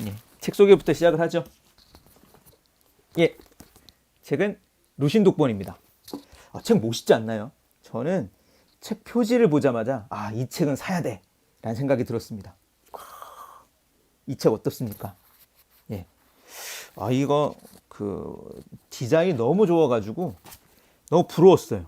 예, 책 소개부터 시작을 하죠. 예, 책은 루신 독본입니다. 책 멋있지 않나요? 저는 책 표지를 보자마자 이 책은 사야 돼 라는 생각이 들었습니다. 이 책 어떻습니까? 예, 이거 그 디자인이 너무 좋아가지고 너무 부러웠어요.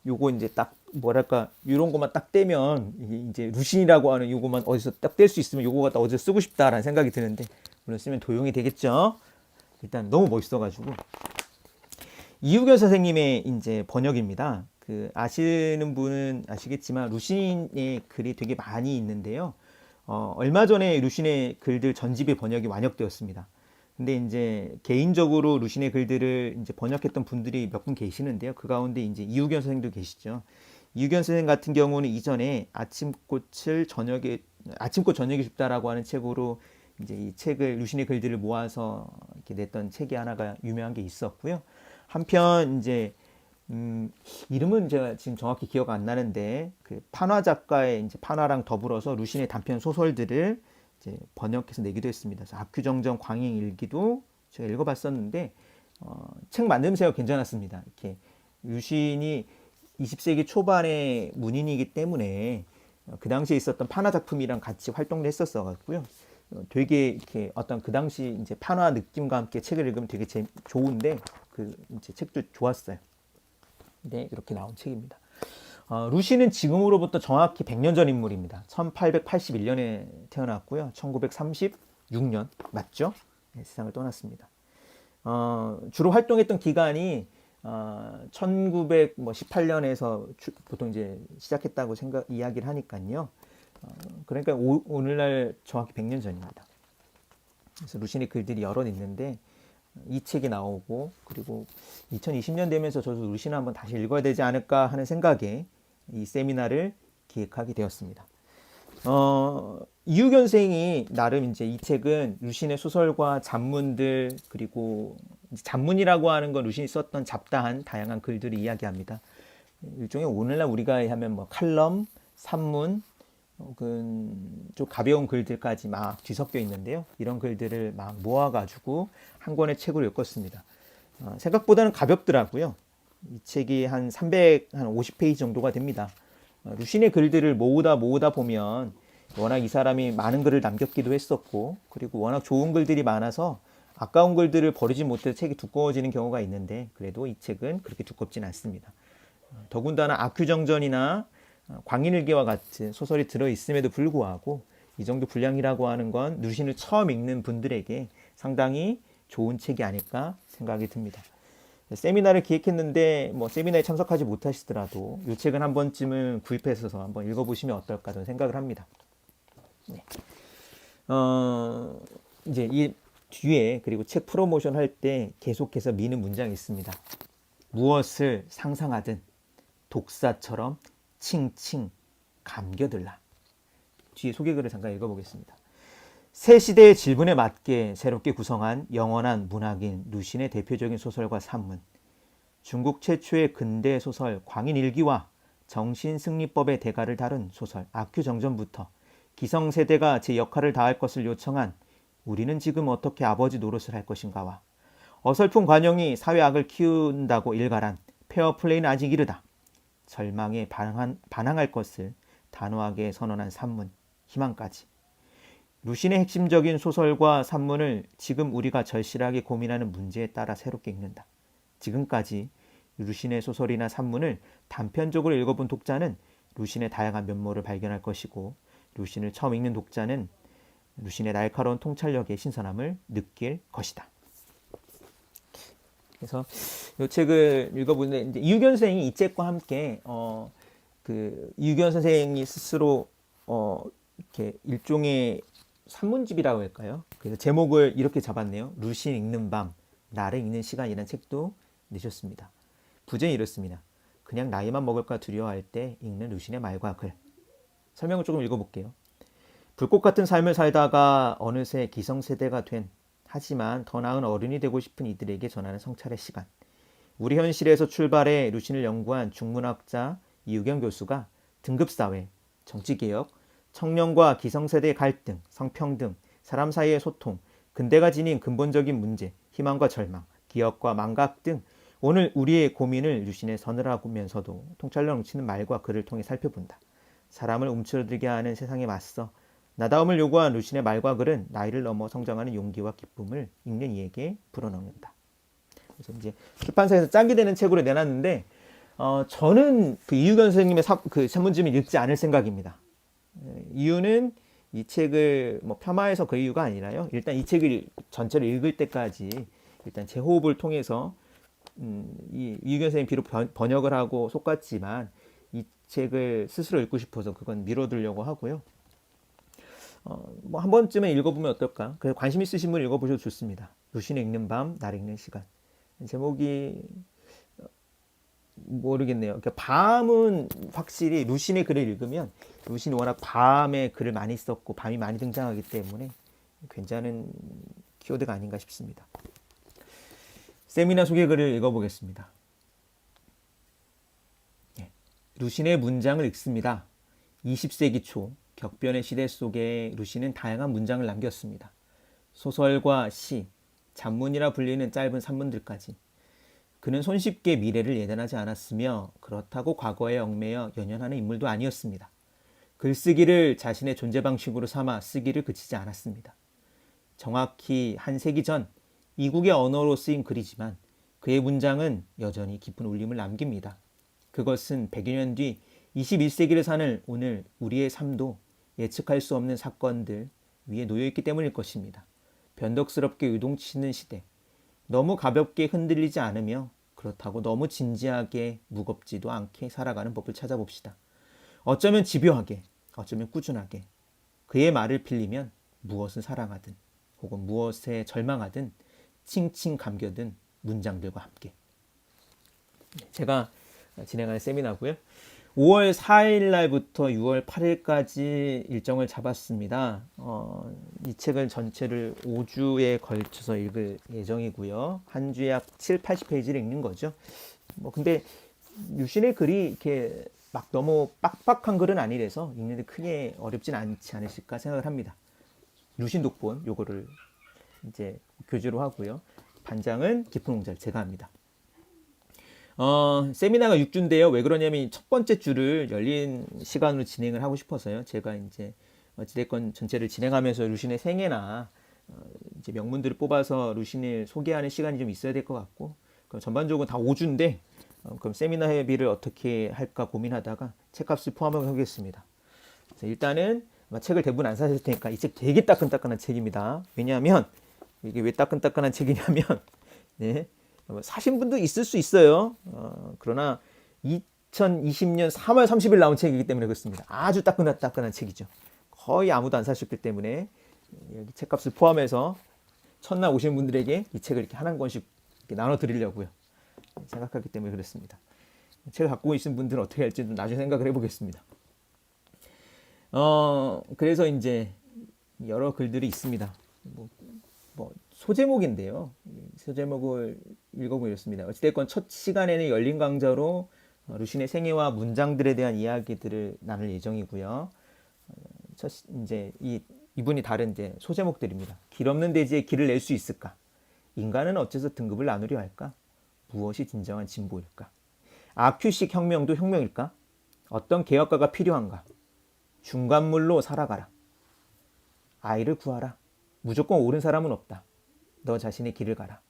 요거 이제 딱 뭐랄까 이런 것만 딱 떼면 이제 루신이라고 하는 요거만 어디서 딱 뗄 수 있으면 요거 갖다 어디서 쓰고 싶다라는 생각이 드는데, 물론 쓰면 도용이 되겠죠. 일단 너무 멋있어가지고. 이우견 선생님의 이제 번역입니다. 그 아시는 분은 아시겠지만 루신의 글이 되게 많이 있는데요. 얼마 전에 루신의 글들 전집이 번역이 완역되었습니다. 근데 이제 개인적으로 루신의 글들을 이제 번역했던 분들이 몇 분 계시는데요. 그 가운데 이제 이우견 선생도 계시죠. 이우견 선생 같은 경우는 이전에 아침꽃 저녁이 춥다라고 하는 책으로 이제 이 책을 루신의 글들을 모아서 이렇게 냈던 책이 하나가 유명한 게 있었고요. 한편 이제 이름은 제가 지금 정확히 기억 안 나는데 그 판화 작가의 이제 판화랑 더불어서 루신의 단편 소설들을 이제 번역해서 내기도 했습니다. 그래서 아큐정전 광행 일기도 제가 읽어봤었는데 책 만듦새가 괜찮았습니다. 이렇게 루신이 20세기 초반의 문인이기 때문에 그 당시에 있었던 판화 작품이랑 같이 활동을 했었어 갖고요. 되게 이렇게 어떤 그 당시 이제 판화 느낌과 함께 책을 읽으면 되게 좋은데 그 이제 책도 좋았어요. 네, 이렇게 나온 책입니다. 루시는 지금으로부터 정확히 100년 전 인물입니다. 1881년에 태어났고요. 1936년 맞죠? 네, 세상을 떠났습니다. 주로 활동했던 기간이 1918년에서 보통 이제 시작했다고 이야기를 하니까요. 그러니까 오늘날 정확히 100년 전입니다. 그래서 루신의 글들이 여러 있는데 이 책이 나오고, 그리고 2020년 되면서 저도 루신을 한번 다시 읽어야 되지 않을까 하는 생각에 이 세미나를 기획하게 되었습니다. 이우견 선생이 나름 이제 이 책은 루신의 소설과 잡문들, 그리고 잡문이라고 하는 건 루신이 썼던 잡다한 다양한 글들을 이야기합니다. 일종의 오늘날 우리가 하면 뭐 칼럼, 산문, 혹은 좀 가벼운 글들까지 막 뒤섞여 있는데요. 이런 글들을 막 모아가지고 한 권의 책으로 엮었습니다. 생각보다는 가볍더라고요. 이 책이 한 350페이지 정도가 됩니다. 루신의 글들을 모으다 보면 워낙 이 사람이 많은 글을 남겼기도 했었고, 그리고 워낙 좋은 글들이 많아서 아까운 글들을 버리지 못해서 책이 두꺼워지는 경우가 있는데, 그래도 이 책은 그렇게 두껍진 않습니다. 더군다나 아큐정전이나 광인일기와 같은 소설이 들어있음에도 불구하고 이 정도 분량이라고 하는 건 루신을 처음 읽는 분들에게 상당히 좋은 책이 아닐까 생각이 듭니다. 세미나를 기획했는데 뭐 세미나에 참석하지 못하시더라도 이 책은 한 번쯤은 구입해서 한번 읽어보시면 어떨까 저는 생각을 합니다. 네. 이제 이 뒤에 그리고 책 프로모션 할 때 계속해서 미는 문장이 있습니다. 무엇을 상상하든 독사처럼 칭칭 감겨들라. 뒤에 소개글을 잠깐 읽어보겠습니다. 새 시대의 질문에 맞게 새롭게 구성한 영원한 문학인 루신의 대표적인 소설과 산문, 중국 최초의 근대 소설 광인일기와 정신승리법의 대가를 다룬 소설 아큐정전부터 기성세대가 제 역할을 다할 것을 요청한 우리는 지금 어떻게 아버지 노릇을 할 것인가와 어설픈 관용이 사회악을 키운다고 일갈한 페어플레이는 아직 이르다. 절망에 반항할 것을 단호하게 선언한 산문, 희망까지. 루신의 핵심적인 소설과 산문을 지금 우리가 절실하게 고민하는 문제에 따라 새롭게 읽는다. 지금까지 루신의 소설이나 산문을 단편적으로 읽어본 독자는 루신의 다양한 면모를 발견할 것이고, 루신을 처음 읽는 독자는 루신의 날카로운 통찰력의 신선함을 느낄 것이다. 그래서 이 책을 읽어보는데 이제 이우견 선생이 이 책과 함께 그 이우견 선생이 스스로 이렇게 일종의 산문집이라고 할까요? 그래서 제목을 이렇게 잡았네요. 루신 읽는 밤, 나를 읽는 시간이라는 책도 내셨습니다. 부제는 이렇습니다. 그냥 나이만 먹을까 두려워할 때 읽는 루신의 말과 글. 설명을 조금 읽어볼게요. 불꽃 같은 삶을 살다가 어느새 기성세대가 된, 하지만 더 나은 어른이 되고 싶은 이들에게 전하는 성찰의 시간. 우리 현실에서 출발해 루신을 연구한 중문학자 이우견 교수가 등급사회, 정치개혁, 청년과 기성세대의 갈등, 성평등, 사람 사이의 소통, 근대가 지닌 근본적인 문제, 희망과 절망, 기억과 망각 등 오늘 우리의 고민을 루신의 서늘하면서도 통찰력 넘치는 말과 글을 통해 살펴본다. 사람을 움츠러들게 하는 세상에 맞서 나다움을 요구한 루신의 말과 글은 나이를 넘어 성장하는 용기와 기쁨을 읽는 이에게 불어넣는다. 그래서 이제 출판사에서 짝이 되는 책으로 내놨는데 저는 그 이유견 선생님의 그 산문집을 읽지 않을 생각입니다. 이유는 이 책을 뭐 폄하해서 그 이유가 아니라요. 일단 이 책을 전체를 읽을 때까지 일단 제 호흡을 통해서 이 이유견 선생님 비록 번역을 하고 속았지만 이 책을 스스로 읽고 싶어서 그건 미뤄두려고 하고요. 뭐 한 번쯤은 읽어보면 어떨까? 그래서 관심 있으신 분 읽어보셔도 좋습니다. 루신 읽는 밤, 날 읽는 시간. 제목이 모르겠네요. 그러니까 밤은 확실히 루신의 글을 읽으면 루신이 워낙 밤에 글을 많이 썼고 밤이 많이 등장하기 때문에 괜찮은 키워드가 아닌가 싶습니다. 세미나 소개 글을 읽어보겠습니다. 루신의 문장을 읽습니다. 20세기 초 격변의 시대 속에 루신은 다양한 문장을 남겼습니다. 소설과 시, 잡문이라 불리는 짧은 산문들까지. 그는 손쉽게 미래를 예단하지 않았으며 그렇다고 과거에 얽매여 연연하는 인물도 아니었습니다. 글쓰기를 자신의 존재 방식으로 삼아 쓰기를 그치지 않았습니다. 정확히 한 세기 전 이국의 언어로 쓰인 글이지만 그의 문장은 여전히 깊은 울림을 남깁니다. 그것은 100여 년 뒤 21세기를 사는 오늘 우리의 삶도 예측할 수 없는 사건들 위에 놓여있기 때문일 것입니다. 변덕스럽게 요동치는 시대, 너무 가볍게 흔들리지 않으며 그렇다고 너무 진지하게 무겁지도 않게 살아가는 법을 찾아봅시다. 어쩌면 집요하게, 어쩌면 꾸준하게 그의 말을 빌리면 무엇을 사랑하든 혹은 무엇에 절망하든 칭칭 감겨든 문장들과 함께. 제가 진행하는 세미나고요. 5월 4일 날부터 6월 8일까지 일정을 잡았습니다. 이 책을 전체를 5주에 걸쳐서 읽을 예정이고요. 한 주에 약 7, 80페이지를 읽는 거죠. 근데 루신의 글이 이렇게 막 너무 빡빡한 글은 아니라서 읽는데 크게 어렵진 않지 않으실까 생각을 합니다. 루신 독본 요거를 이제 교재로 하고요. 반장은 깊은 홍자를 제가 합니다. 세미나가 6주인데요. 왜 그러냐면 첫 번째 주를 열린 시간으로 진행을 하고 싶어서요. 제가 이제 어찌됐건 전체를 진행하면서 루신의 생애나 이제 명문들을 뽑아서 루신을 소개하는 시간이 좀 있어야 될 것 같고, 그럼 전반적으로 다 5주인데 그럼 세미나 회비를 어떻게 할까 고민하다가 책값을 포함하고 하겠습니다. 일단은 책을 대부분 안 사실 테니까 이 책 되게 따끈따끈한 책입니다. 왜냐하면 이게 왜 따끈따끈한 책이냐면 네. 사신 분도 있을 수 있어요. 그러나 2020년 3월 30일 나온 책이기 때문에 그렇습니다. 아주 따끈한 책이죠. 거의 아무도 안 사셨기 때문에 여기 책값을 포함해서 첫날 오신 분들에게 이 책을 이렇게 한 권씩 이렇게 나눠 드리려고요. 생각하기 때문에 그렇습니다. 책을 갖고 있는 분들은 어떻게 할지 나중에 생각을 해보겠습니다. 그래서 이제 여러 글들이 있습니다. 소제목인데요. 소제목을 읽어보겠습니다. 어찌됐건 첫 시간에는 열린 강좌로 루신의 생애와 문장들에 대한 이야기들을 나눌 예정이고요. 이제 이분이 다른 이제 소제목들입니다. 길 없는 대지에 길을 낼 수 있을까? 인간은 어째서 등급을 나누려 할까? 무엇이 진정한 진보일까? 아큐식 혁명도 혁명일까? 어떤 개혁가가 필요한가? 중간물로 살아가라. 아이를 구하라. 무조건 옳은 사람은 없다. 너 자신의 길을 가라.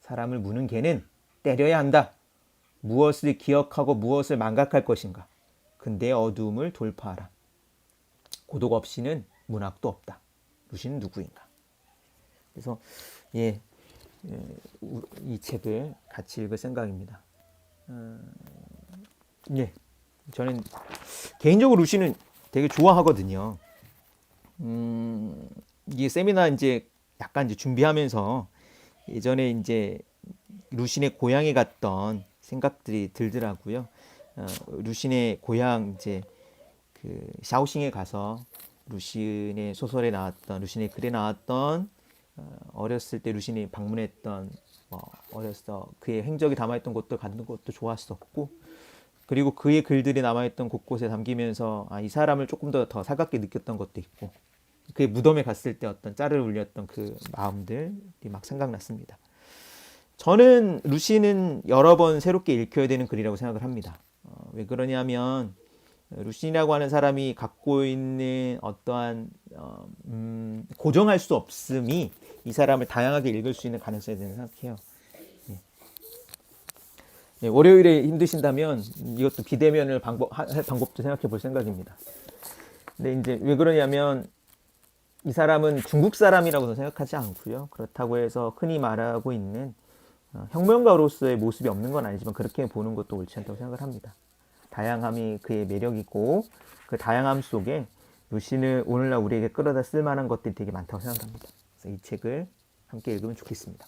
사람을 무는 개는 때려야 한다. 무엇을 기억하고 무엇을 망각할 것인가. 근대의 어두움을 돌파하라. 고독 없이는 문학도 없다. 루신은 누구인가. 그래서 이 책을 같이 읽을 생각입니다. 저는 개인적으로 루신은 되게 좋아하거든요. 이 세미나 이제 약간 이제 준비하면서 예전에 이제 루신의 고향에 갔던 생각들이 들더라고요. 루신의 고향 이제 그 샤오싱에 가서 루신의 소설에 나왔던 루신의 글에 나왔던 어렸을 때 루신이 방문했던 어렸어 그의 행적이 담아있던 곳도 가는 것도 좋았었고, 그리고 그의 글들이 남아있던 곳곳에 담기면서 이 사람을 조금 더 살갑게 느꼈던 것도 있고, 그의 무덤에 갔을 때 어떤 짤을 울렸던 그 마음들이 막 생각났습니다. 저는 루시는 여러 번 새롭게 읽혀야 되는 글이라고 생각을 합니다. 왜 그러냐면 루시라고 하는 사람이 갖고 있는 어떠한 고정할 수 없음이 이 사람을 다양하게 읽을 수 있는 가능성이 된다고 생각해요. 네, 월요일에 힘드신다면 이것도 비대면을 할 방법도 생각해 볼 생각입니다. 근데 이제 왜 그러냐면 이 사람은 중국 사람이라고는 생각하지 않고요. 그렇다고 해서 흔히 말하고 있는 혁명가로서의 모습이 없는 건 아니지만 그렇게 보는 것도 옳지 않다고 생각을 합니다. 다양함이 그의 매력이고 그 다양함 속에 루시는 오늘날 우리에게 끌어다 쓸만한 것들이 되게 많다고 생각합니다. 그래서 이 책을 함께 읽으면 좋겠습니다.